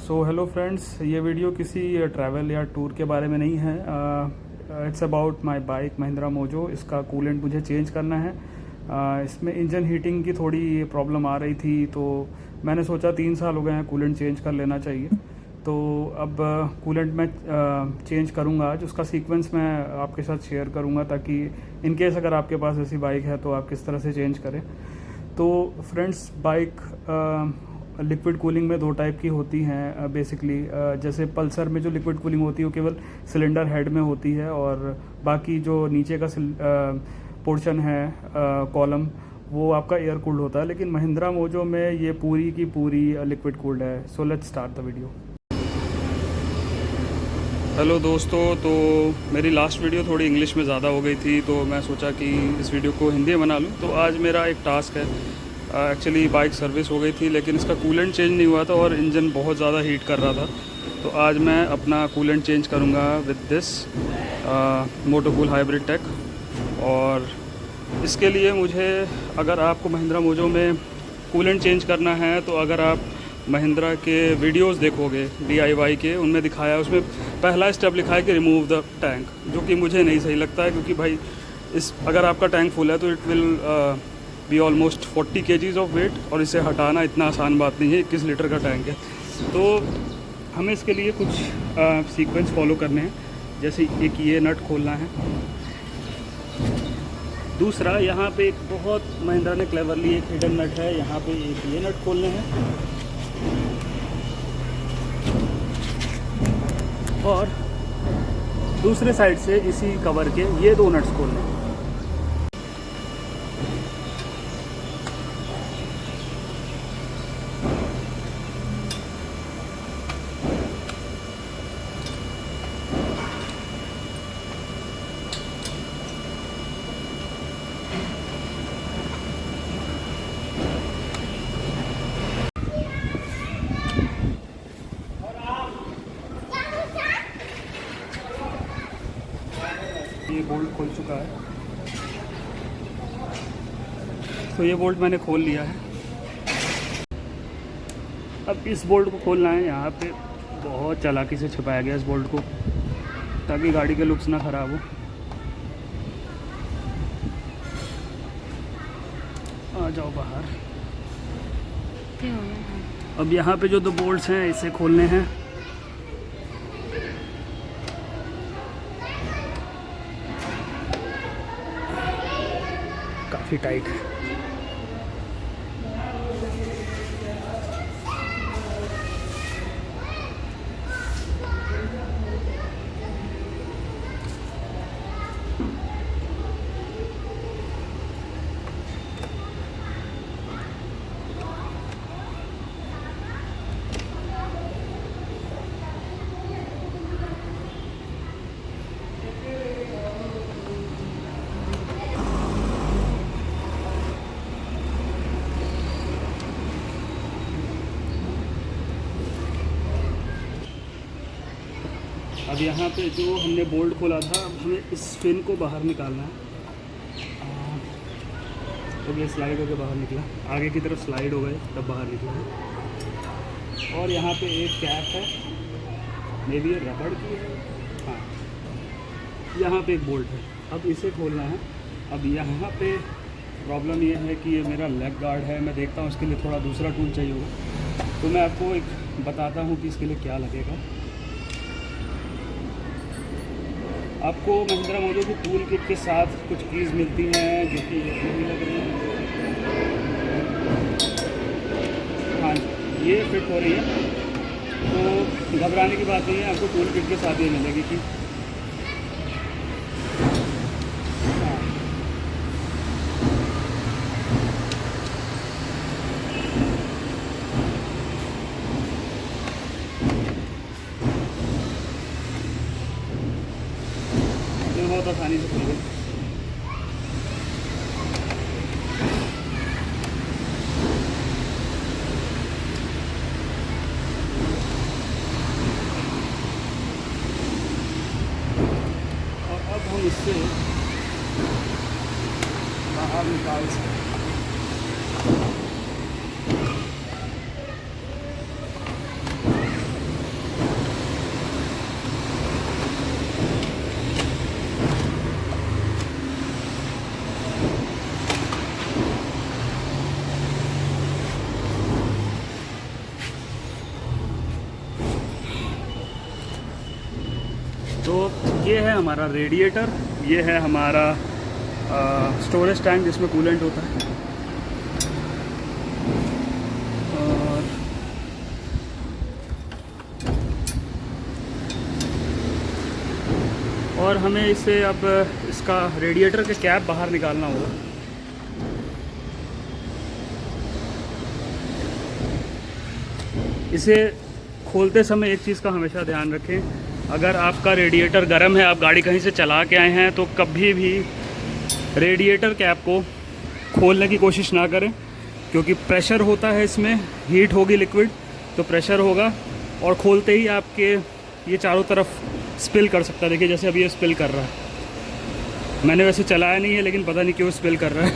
So hello friends, ये video किसी travel या टूर के बारे में नहीं है। It's about my bike Mahindra mojo. इसका कूलेंट मुझे चेंज करना है। इसमें इंजन हीटिंग की थोड़ी प्रॉब्लम आ रही थी, तो मैंने सोचा 3 साल हो गए हैं, कूलेंट चेंज कर लेना चाहिए। तो अब कूलेंट मैं चेंज करूँगा आज। उसका सीक्वेंस मैं आपके साथ शेयर करूँगा, ताकि इन केस अगर आपके पास ऐसी बाइक है तो आप किस तरह से चेंज करें। तो फ्रेंड्स, बाइक लिक्विड कूलिंग में 2 टाइप की होती हैं बेसिकली। जैसे पल्सर में जो लिक्विड कूलिंग होती है वो केवल सिलेंडर हेड में होती है, और बाकी जो नीचे का पोर्शन है कॉलम, वो आपका एयर कूल्ड होता है। लेकिन महिंद्रा मोजो में ये पूरी की पूरी लिक्विड कूल्ड है। So let's start the video. Hello दोस्तों, तो मेरी लास्ट वीडियो थोड़ी इंग्लिश में ज़्यादा हो गई थी, तो मैं सोचा कि इस वीडियो को हिंदी में बना लूँ। तो आज मेरा एक टास्क है। एक्चुअली बाइक सर्विस हो गई थी, लेकिन इसका कूलेंट चेंज नहीं हुआ था और इंजन बहुत ज़्यादा हीट कर रहा था। तो आज मैं अपना कूलेंट चेंज करूँगा विद दिस मोटोकूल हाइब्रिड टेक। और इसके लिए मुझे, अगर आपको महिंद्रा मोजो में कूलेंट चेंज करना है, तो अगर आप महिंद्रा के वीडियोस देखोगे DIY के, उनमें दिखाया, उसमें पहला स्टेप लिखा है कि रिमूव द टैंक, जो कि मुझे नहीं सही लगता है। क्योंकि भाई अगर आपका टैंक फुल है तो it will be almost 40 kgs of weight, और इसे हटाना इतना आसान बात नहीं है। 21 लीटर का टैंक है। तो हमें इसके लिए कुछ सीक्वेंस फॉलो करने हैं। जैसे एक ये नट खोलना है। दूसरा, यहाँ पे एक बहुत महिंद्रा ने क्लेवरली एक हिडन नट है, यहाँ पे एक ये नट खोलने हैं। और दूसरे साइड से इसी कवर के ये 2 नट्स खोलने हैं। ये बोल्ट खोल चुका है, तो ये बोल्ट मैंने खोल लिया है। अब इस बोल्ट को खोलना है। यहाँ पे बहुत चालाकी से छुपाया गया इस बोल्ट को, ताकि गाड़ी के लुक्स ना ख़राब हो। आ जाओ बाहर। अब यहाँ पे जो 2 बोल्ट्स हैं, इसे खोलने हैं। काफ़ी टाइट है। अब यहाँ पे जो हमने बोल्ट खोला था, अब हमें इस पिन को बाहर निकालना है। तो ये स्लाइड होकर बाहर निकला, आगे की तरफ स्लाइड हो गए, तब बाहर निकला। और यहाँ पे एक कैप है, मे बी ये रबड़ की है। हाँ, यहाँ पे एक बोल्ट है। अब इसे खोलना है। अब यहाँ पे प्रॉब्लम ये है कि ये मेरा लेग गार्ड है। मैं देखता हूँ इसके लिए थोड़ा दूसरा टूल चाहिए होगा, तो मैं आपको एक बताता हूँ कि इसके लिए क्या लगेगा। आपको महिंद्रा मोजो की टूल किट के साथ कुछ कीज़ मिलती हैं, जो कि नहीं लग रही हैं। हाँ, ये फिट हो रही है, तो घबराने की बात नहीं है। आपको टूल किट के साथ ये मिलेगी कि बहुत आसानी से खुल गई। और अब हम इससे बाहर निकाल सकते हैं। तो ये है हमारा रेडिएटर, ये है हमारा स्टोरेज टैंक जिसमें कूलेंट होता है। और हमें इसे अब इसका रेडिएटर के कैप बाहर निकालना होगा। इसे खोलते समय एक चीज़ का हमेशा ध्यान रखें, अगर आपका रेडिएटर गर्म है, आप गाड़ी कहीं से चला के आए हैं, तो कभी भी रेडिएटर कैप को खोलने की कोशिश ना करें, क्योंकि प्रेशर होता है इसमें, हीट होगी लिक्विड, तो प्रेशर होगा और खोलते ही आपके ये चारों तरफ स्पिल कर सकता है। देखिए जैसे अभी ये स्पिल कर रहा है, मैंने वैसे चलाया नहीं है लेकिन पता नहीं क्यों स्पिल कर रहा है।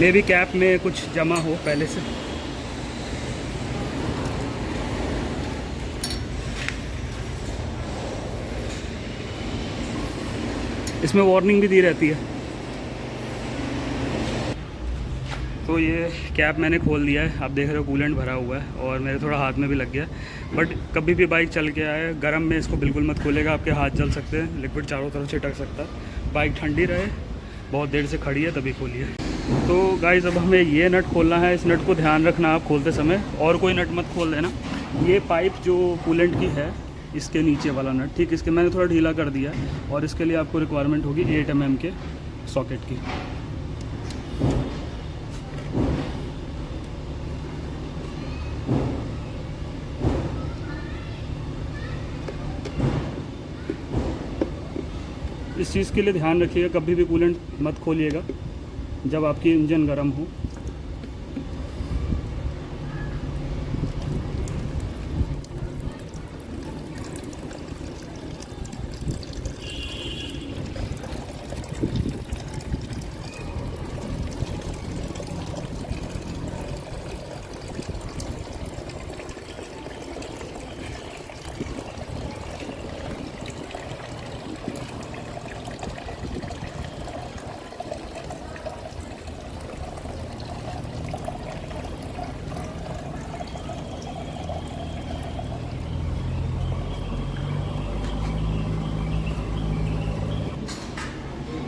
मे भी कैप में कुछ जमा हो पहले से। इसमें वार्निंग भी दी रहती है। तो ये कैप मैंने खोल दिया है, आप देख रहे हो कूलेंट भरा हुआ है और मेरे थोड़ा हाथ में भी लग गया। बट कभी भी बाइक चल के आए गर्म में इसको बिल्कुल मत खोलेगा, आपके हाथ जल सकते हैं, लिक्विड चारों तरफ छिटक सकता है। बाइक ठंडी रहे, बहुत देर से खड़ी है तभी खोलिए। तो गाइस अब हमें ये नट खोलना है। इस नट को ध्यान रखना आप खोलते समय, और कोई नट मत खोल देना। ये पाइप जो कूलेंट की है इसके नीचे वाला नट, ठीक, इसके मैंने थोड़ा ढीला कर दिया और इसके लिए आपको रिक्वायरमेंट होगी 8 mm के सॉकेट की। इस चीज़ के लिए ध्यान रखिएगा, कभी भी कूलेंट मत खोलिएगा जब आपकी इंजन गर्म हो।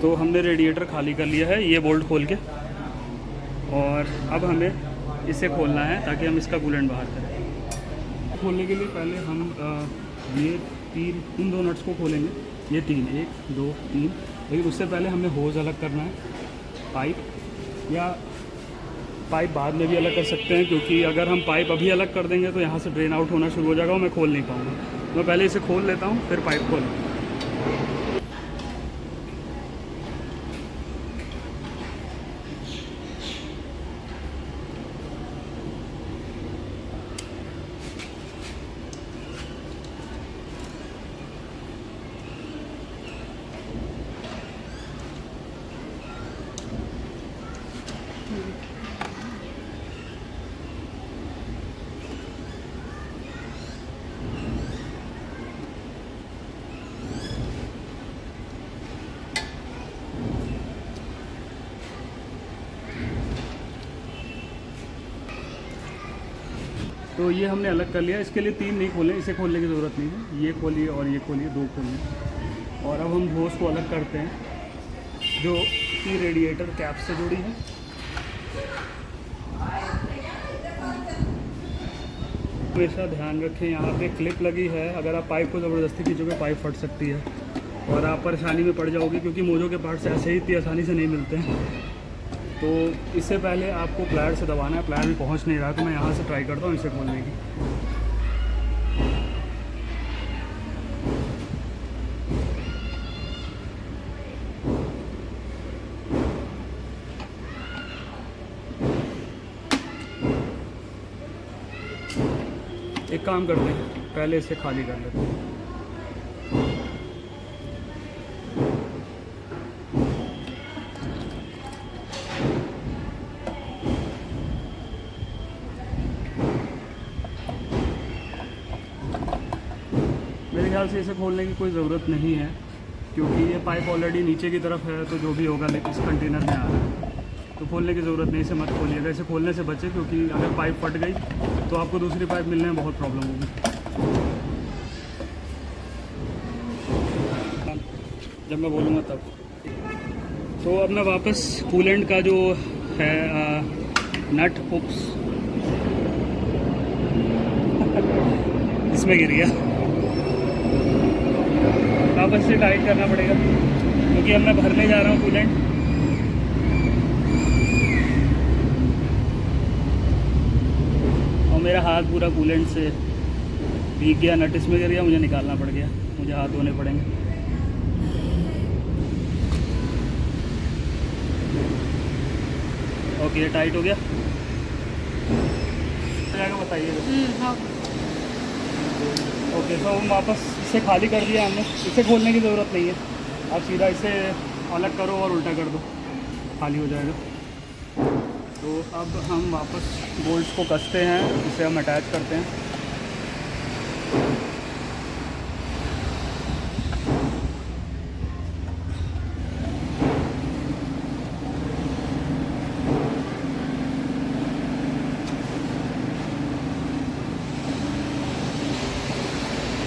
तो हमने रेडिएटर खाली कर लिया है ये बोल्ट खोल के, और अब हमें इसे खोलना है ताकि हम इसका कूलेंट बाहर करें। खोलने के लिए पहले हम ये इन दो नट्स को खोलेंगे, ये 3, 1 2 3। लेकिन उससे पहले हमें होज़ अलग करना है, पाइप बाद में भी अलग कर सकते हैं, क्योंकि अगर हम पाइप अभी अलग कर देंगे तो यहाँ से ड्रेन आउट होना शुरू हो जाएगा और मैं खोल नहीं पाऊँगा। मैं पहले इसे खोल लेता हूँ फिर पाइप खोलूँगा। तो ये हमने अलग कर लिया। इसके लिए 3 नहीं खोलें, इसे खोलने की ज़रूरत नहीं है। ये खोलिए और ये खोलिए, 2 खोलिए। और अब हम होज़ को अलग करते हैं जो कि रेडिएटर कैप से जुड़ी है। हमेशा ध्यान रखें यहाँ पे क्लिप लगी है, अगर आप पाइप को ज़बरदस्ती खींचोगे पाइप फट सकती है और आप परेशानी में पड़ जाओगे, क्योंकि मोजों के पार्ट्स ऐसे ही इतनी आसानी से नहीं मिलते हैं। तो इससे पहले आपको प्लायर से दबाना है। प्लायर भी पहुँच नहीं रहा, तो मैं यहाँ से ट्राई करता हूँ इसे खोलने की। एक काम करते हैं, पहले इसे खाली कर लेते हैं। मेरे ख्याल से इसे खोलने की कोई ज़रूरत नहीं है, क्योंकि ये पाइप ऑलरेडी नीचे की तरफ है, तो जो भी होगा इस कंटेनर में आ रहा है, तो खोलने की ज़रूरत नहीं। इसे मत खोलिएगा, इसे खोलने से बचें, क्योंकि अगर पाइप फट गई तो आपको दूसरी पाइप मिलने में बहुत प्रॉब्लम होगी। जब मैं बोलूँगा तब। तो अब मैं वापस कूलेंट का जो है नट हुक्स इसमें गिर गया, वापस से टाइट करना पड़ेगा क्योंकि अब मैं भरने जा रहा हूँ कूलेंट। और मेरा हाथ पूरा कूलेंट से भीग गया, नट इसमें गिर गया, मुझे निकालना पड़ गया, मुझे हाथ धोने पड़ेंगे। ओके, टाइट हो गया, बताइए। हाँ। ओके, तो हम वापस इसे खाली कर दिया हमने, इसे खोलने की ज़रूरत नहीं है, आप सीधा इसे अलग करो और उल्टा कर दो, खाली हो जाएगा। तो अब हम वापस बोल्ट्स को कसते हैं, इसे हम अटैच करते हैं।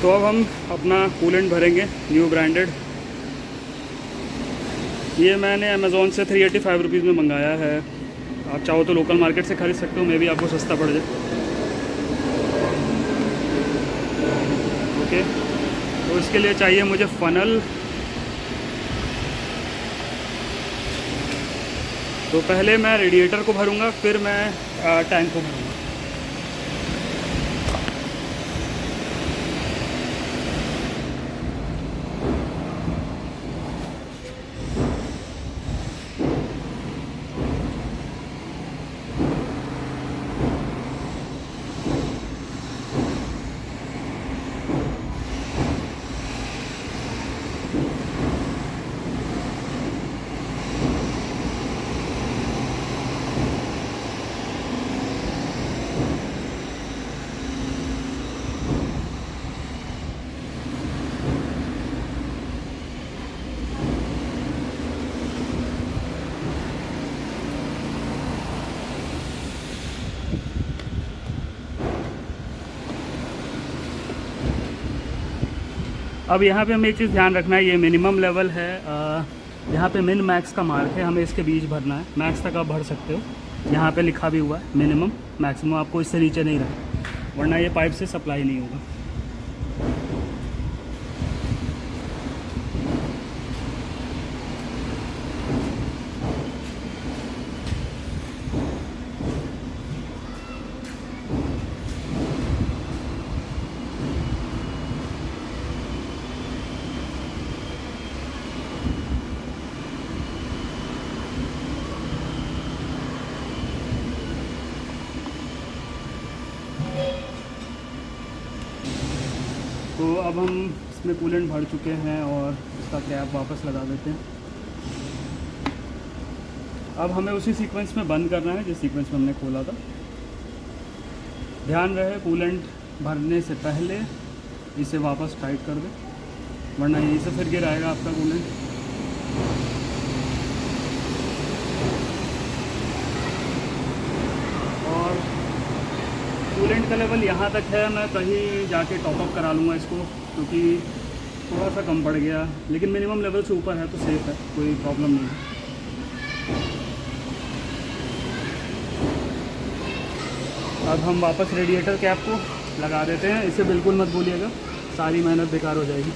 तो अब हम अपना कूलेंट भरेंगे, न्यू ब्रांडेड। ये मैंने अमेज़ोन से 385 रुपीज़ में मंगाया है, आप चाहो तो लोकल मार्केट से ख़रीद सकते हो, मे भी आपको सस्ता पड़ जाए। ओके, तो इसके लिए चाहिए मुझे फ़नल। तो पहले मैं रेडिएटर को भरूंगा, फिर मैं टैंक को भरूंगा। अब यहाँ पे हमें एक चीज़ ध्यान रखना है, ये मिनिमम लेवल है, यहाँ पे मिन मैक्स का मार्क है, हमें इसके बीच भरना है। मैक्स तक आप भर सकते हो, यहाँ पे लिखा भी हुआ है मिनिमम, मैक्सिमम आपको इससे नीचे नहीं रखना, वरना ये पाइप से सप्लाई नहीं होगा। तो अब हम इसमें कूलेंट भर चुके हैं और इसका कैप वापस लगा देते हैं। अब हमें उसी सीक्वेंस में बंद करना है जिस सीक्वेंस में हमने खोला था। ध्यान रहे कूलेंट भरने से पहले इसे वापस टाइट कर दें, वरना यहीं से फिर गिर आएगा आपका कूलेंट। कूलेंट का लेवल यहाँ तक है, मैं कहीं जाके टॉपअप करा लूँगा इसको, क्योंकि थोड़ा सा कम पड़ गया, लेकिन मिनिमम लेवल से ऊपर है तो सेफ़ है, कोई प्रॉब्लम नहीं है। अब हम वापस रेडिएटर कैप को लगा देते हैं, इसे बिल्कुल मत भूलिएगा, सारी मेहनत बेकार हो जाएगी।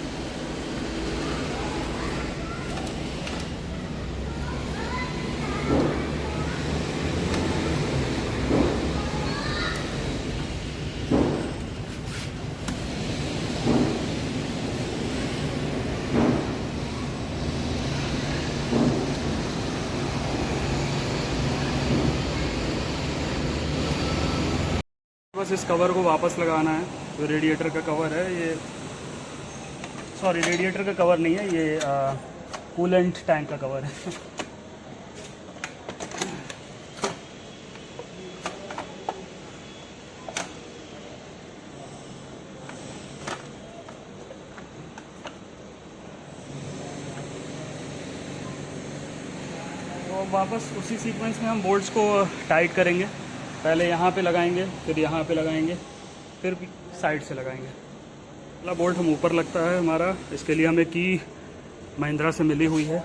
बस इस कवर को वापस लगाना है। तो रेडिएटर का कवर है ये, सॉरी रेडिएटर का कवर नहीं है ये, कूलेंट टैंक का कवर है। तो वापस उसी सीक्वेंस में हम बोल्ट्स को टाइट करेंगे, पहले यहाँ पे लगाएंगे, फिर यहाँ पे लगाएंगे, फिर साइड से लगाएंगे। पहला बोल्ट हम ऊपर लगता है हमारा, इसके लिए हमें की महिंद्रा से मिली हुई है।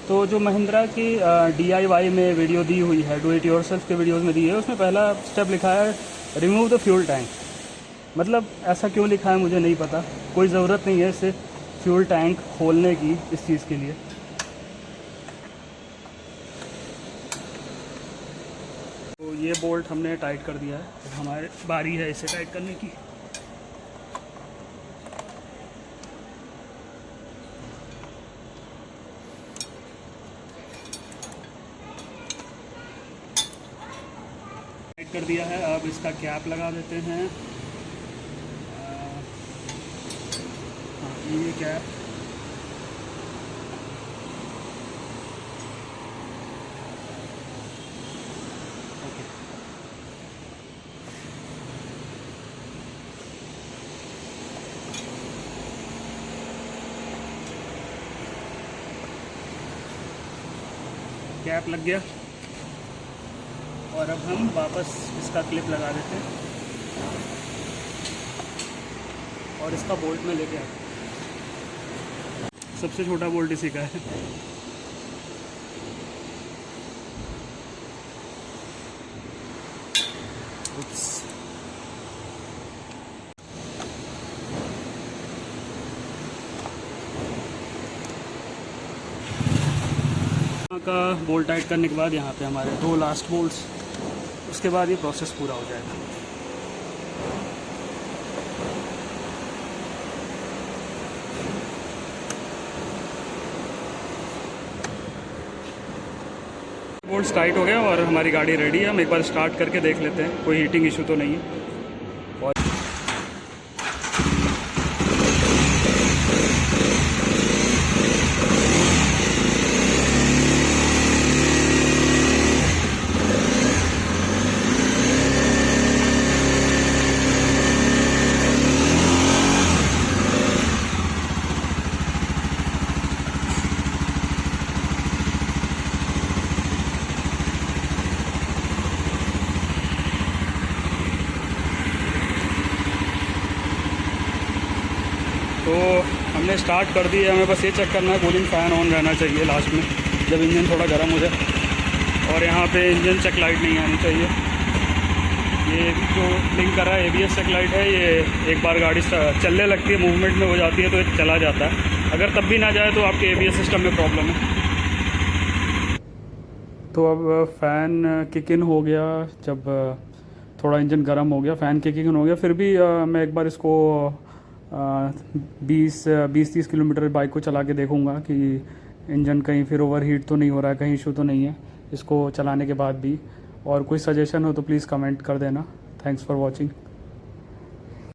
तो जो महिंद्रा की DIY में वीडियो दी हुई है, डू इट योरसेल्फ के वीडियोस में दी है, उसमें पहला स्टेप लिखा है रिमूव द फ्यूल टैंक। मतलब ऐसा क्यों लिखा है मुझे नहीं पता, कोई ज़रूरत नहीं है इसे फ्यूल टैंक खोलने की इस चीज़ के लिए। तो ये बोल्ट हमने टाइट कर दिया है, तो हमारी बारी है इसे टाइट करने की। कर दिया है, अब इसका कैप लगा देते हैं। हाँ, ये कैप ओके। कैप लग गया और अब हम वापस इसका क्लिप लगा देते हैं और इसका बोल्ट में लेके आते हैं। सबसे छोटा बोल्ट इसी का है। यहाँ का बोल्ट टाइट करने के बाद यहाँ पे हमारे 2 लास्ट बोल्ट्स, उसके बाद ये प्रोसेस पूरा हो जाएगा। बोल्ट्स टाइट हो गया और हमारी गाड़ी रेडी है। हम एक बार स्टार्ट करके देख लेते हैं, कोई हीटिंग इशू तो नहीं है। तो हमने स्टार्ट कर दी है, हमें बस ये चेक करना है कूलिंग फ़ैन ऑन रहना चाहिए लास्ट में जब इंजन थोड़ा गर्म हो जाए। और यहाँ पे इंजन चेक लाइट नहीं आनी चाहिए। ये जो ब्लिंक कर रहा है ABS चेक लाइट है, ये एक बार गाड़ी चलने लगती है, मूवमेंट में हो जाती है तो ये चला जाता है। अगर तब भी ना जाए तो आपके ABS सिस्टम में प्रॉब्लम है। तो अब फ़ैन किक इन हो गया, जब थोड़ा इंजन गर्म हो गया, फ़ैन किक इन हो गया। फिर भी मैं एक बार इसको 20-30 किलोमीटर बाइक को चला के देखूंगा कि इंजन कहीं फिर ओवरहीट तो नहीं हो रहा है, कहीं इशू तो नहीं है इसको चलाने के बाद भी। और कोई सजेशन हो तो प्लीज़ कमेंट कर देना। Thanks for watching.